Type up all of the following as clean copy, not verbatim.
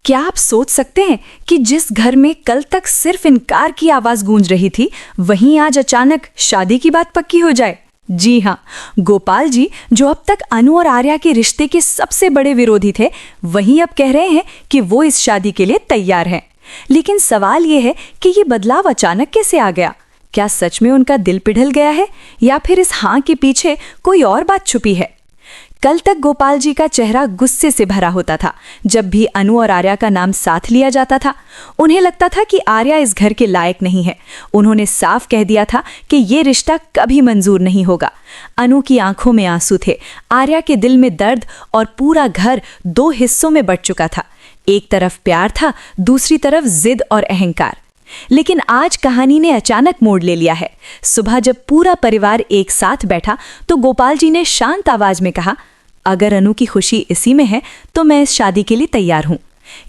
क्या आप सोच सकते हैं कि जिस घर में कल तक सिर्फ इनकार की आवाज गूंज रही थी, वहीं आज अचानक शादी की बात पक्की हो जाए। जी हाँ, गोपाल जी जो अब तक अनु और आर्या के रिश्ते के सबसे बड़े विरोधी थे, वहीं अब कह रहे हैं कि वो इस शादी के लिए तैयार हैं। लेकिन सवाल ये है कि ये बदलाव अचानक कैसे आ गया? क्या सच में उनका दिल पिघल गया है या फिर इस हाँ के पीछे कोई और बात छुपी है? कल तक गोपाल जी का चेहरा गुस्से से भरा होता था। जब भी अनु और आर्या का नाम साथ लिया जाता था, उन्हें लगता था कि आर्या इस घर के लायक नहीं है। उन्होंने साफ कह दिया था कि ये रिश्ता कभी मंजूर नहीं होगा। अनु की आंखों में आंसू थे, आर्या के दिल में दर्द, और पूरा घर दो हिस्सों में बंट चुका था। एक तरफ प्यार था, दूसरी तरफ जिद और अहंकार। लेकिन आज कहानी ने अचानक मोड़ ले लिया है। सुबह जब पूरा परिवार एक साथ बैठा तो गोपाल जी ने शांत आवाज में कहा, अगर अनु की खुशी इसी में है तो मैं इस शादी के लिए तैयार हूं।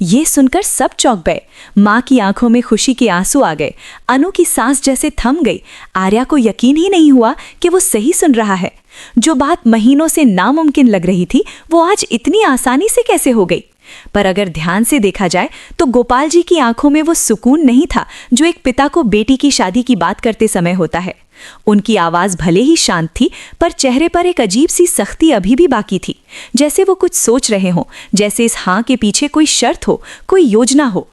ये सुनकर सब चौंक गए। माँ की आंखों में खुशी के आंसू आ गए। अनु की सांस जैसे थम गई। आर्या को यकीन ही नहीं हुआ कि वो सही सुन रहा है। जो बात महीनों से नामुमकिन लग रही थी, वो आज इतनी आसानी से कैसे हो गई? पर अगर ध्यान से देखा जाए तो गोपाल जी की आंखों में वो सुकून नहीं था जो एक पिता को बेटी की शादी की बात करते समय होता है। उनकी आवाज भले ही शांत थी, पर चेहरे पर एक अजीब सी सख्ती अभी भी बाकी थी, जैसे वो कुछ सोच रहे हों, जैसे इस हाँ के पीछे कोई शर्त हो, कोई योजना हो।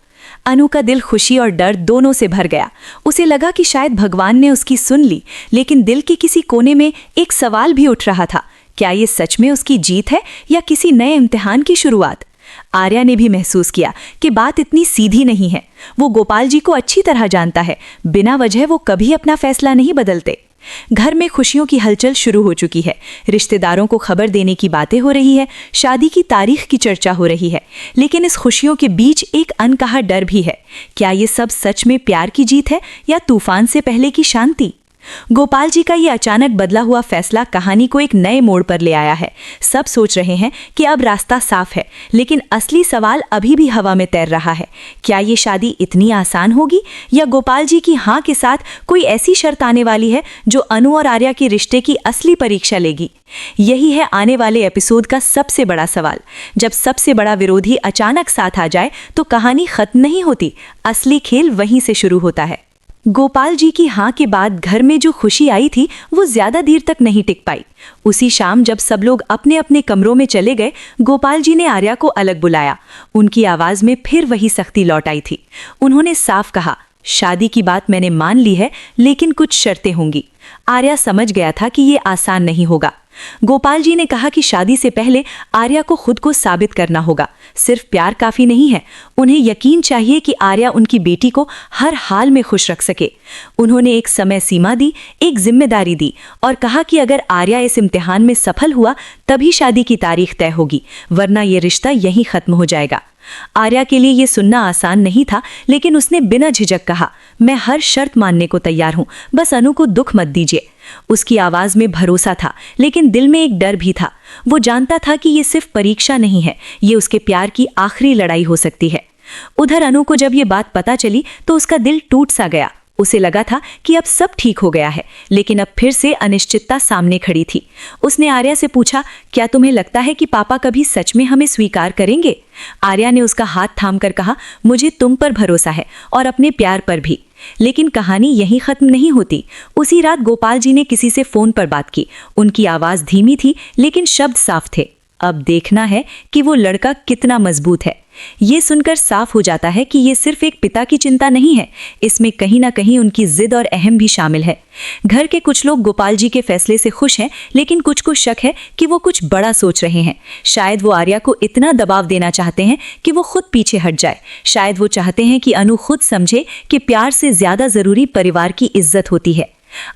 अनु का दिल खुशी और डर दोनों से भर गया। उसे लगा कि शायद भगवान ने उसकी सुन ली, लेकिन दिल के किसी कोने में एक सवाल भी उठ रहा था, क्या ये सच में उसकी जीत है या किसी नए इम्तिहान की शुरुआत? आर्या ने भी महसूस किया कि बात इतनी सीधी नहीं है। वो गोपाल जी को अच्छी तरह जानता है, बिना वजह वो कभी अपना फैसला नहीं बदलते। घर में खुशियों की हलचल शुरू हो चुकी है। रिश्तेदारों को खबर देने की बातें हो रही है, शादी की तारीख की चर्चा हो रही है। लेकिन इस खुशियों के बीच एक अनकहा डर भी है। क्या ये सब सच में प्यार की जीत है या तूफान से पहले की शांति? गोपाल जी का ये अचानक बदला हुआ फैसला कहानी को एक नए मोड़ पर ले आया है। सब सोच रहे हैं कि अब रास्ता साफ है, लेकिन असली सवाल अभी भी हवा में तैर रहा है। क्या ये शादी इतनी आसान होगी या गोपाल जी की हाँ के साथ कोई ऐसी शर्त आने वाली है जो अनु और आर्या के रिश्ते की असली परीक्षा लेगी? यही है आने वाले एपिसोड का सबसे बड़ा सवाल। जब सबसे बड़ा विरोधी अचानक साथ आ जाए तो कहानी खत्म नहीं होती, असली खेल वहीं से शुरू होता है। गोपाल जी की हाँ के बाद घर में जो खुशी आई थी, वो ज्यादा देर तक नहीं टिक पाई। उसी शाम जब सब लोग अपने अपने कमरों में चले गए, गोपाल जी ने आर्या को अलग बुलाया। उनकी आवाज में फिर वही सख्ती लौट आई थी। उन्होंने साफ कहा, शादी की बात मैंने मान ली है, लेकिन कुछ शर्तें होंगी। आर्या समझ गया था कि ये आसान नहीं होगा। गोपाल जी ने कहा कि शादी से पहले आर्या को खुद को साबित करना होगा। सिर्फ प्यार काफी नहीं है, उन्हें यकीन चाहिए कि आर्या उनकी बेटी को हर हाल में खुश रख सके। उन्होंने एक समय सीमा दी, एक जिम्मेदारी दी और कहा कि अगर आर्या इस इम्तिहान में सफल हुआ तभी शादी की तारीख तय होगी, वरना यह रिश्ता यहीं खत्म हो जाएगा। आर्या के लिए यह सुनना आसान नहीं था, लेकिन उसने बिना झिझक कहा, मैं हर शर्त मानने को तैयार हूं, बस अनु को दुख मत दीजिए। उसकी आवाज में भरोसा था, लेकिन दिल में एक डर भी था। वो जानता था कि ये सिर्फ परीक्षा नहीं है, ये उसके प्यार की आखिरी लड़ाई हो सकती है। उधर अनु को जब ये बात पता चली तो उसका दिल टूट सा गया। उसे लगा था कि अब सब ठीक हो गया है, लेकिन अब फिर से अनिश्चितता सामने खड़ी थी। उसने आर्या से पूछा, क्या तुम्हें लगता है कि पापा कभी सच में हमें स्वीकार करेंगे? आर्या ने उसका हाथ थामकर कहा, मुझे तुम पर भरोसा है और अपने प्यार पर भी। लेकिन कहानी यहीं खत्म नहीं होती। उसी रात गोपाल जी ने किसी से फोन पर बात की। उनकी आवाज धीमी थी, लेकिन शब्द साफ थे। अब देखना है कि वो लड़का कितना मजबूत है। ये सुनकर साफ हो जाता है कि ये सिर्फ एक पिता की चिंता नहीं है, इसमें कहीं ना कहीं उनकी जिद और अहम भी शामिल है। घर के कुछ लोग गोपाल जी के फैसले से खुश हैं, लेकिन कुछ को शक है कि वो कुछ बड़ा सोच रहे हैं। शायद वो आर्या को इतना दबाव देना चाहते हैं कि वो खुद पीछे हट जाए। शायद वो चाहते हैं कि अनु खुद समझे कि प्यार से ज्यादा जरूरी परिवार की इज्जत होती है।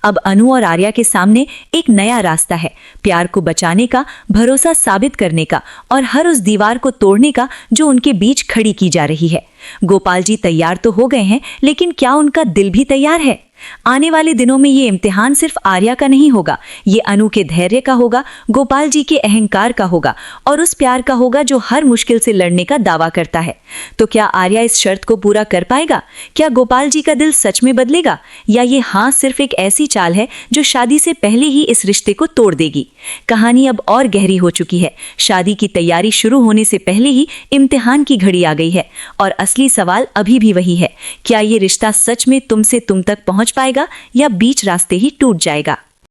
अब अनु और आर्या के सामने एक नया रास्ता है, प्यार को बचाने का, भरोसा साबित करने का और हर उस दीवार को तोड़ने का जो उनके बीच खड़ी की जा रही है। गोपाल जी तैयार तो हो गए हैं, लेकिन क्या उनका दिल भी तैयार है? आने वाले दिनों में ये इम्तिहान सिर्फ आर्या का नहीं होगा, ये अनु के धैर्य का होगा, गोपाल जी के अहंकार का होगा और उस प्यार का होगा जो हर मुश्किल से लड़ने का दावा करता है। तो क्या आर्या इस शर्त को पूरा कर पाएगा? क्या गोपाल जी का दिल सच में बदलेगा, या ये हाँ सिर्फ एक ऐसी चाल है जो शादी से पहले ही इस रिश्ते को तोड़ देगी? कहानी अब और गहरी हो चुकी है। शादी की तैयारी शुरू होने से पहले ही इम्तिहान की घड़ी आ गई है और असली सवाल अभी भी वही है, क्या ये रिश्ता सच में तुमसे तुम तक पहुंच पाएगा या बीच रास्ते ही टूट जाएगा?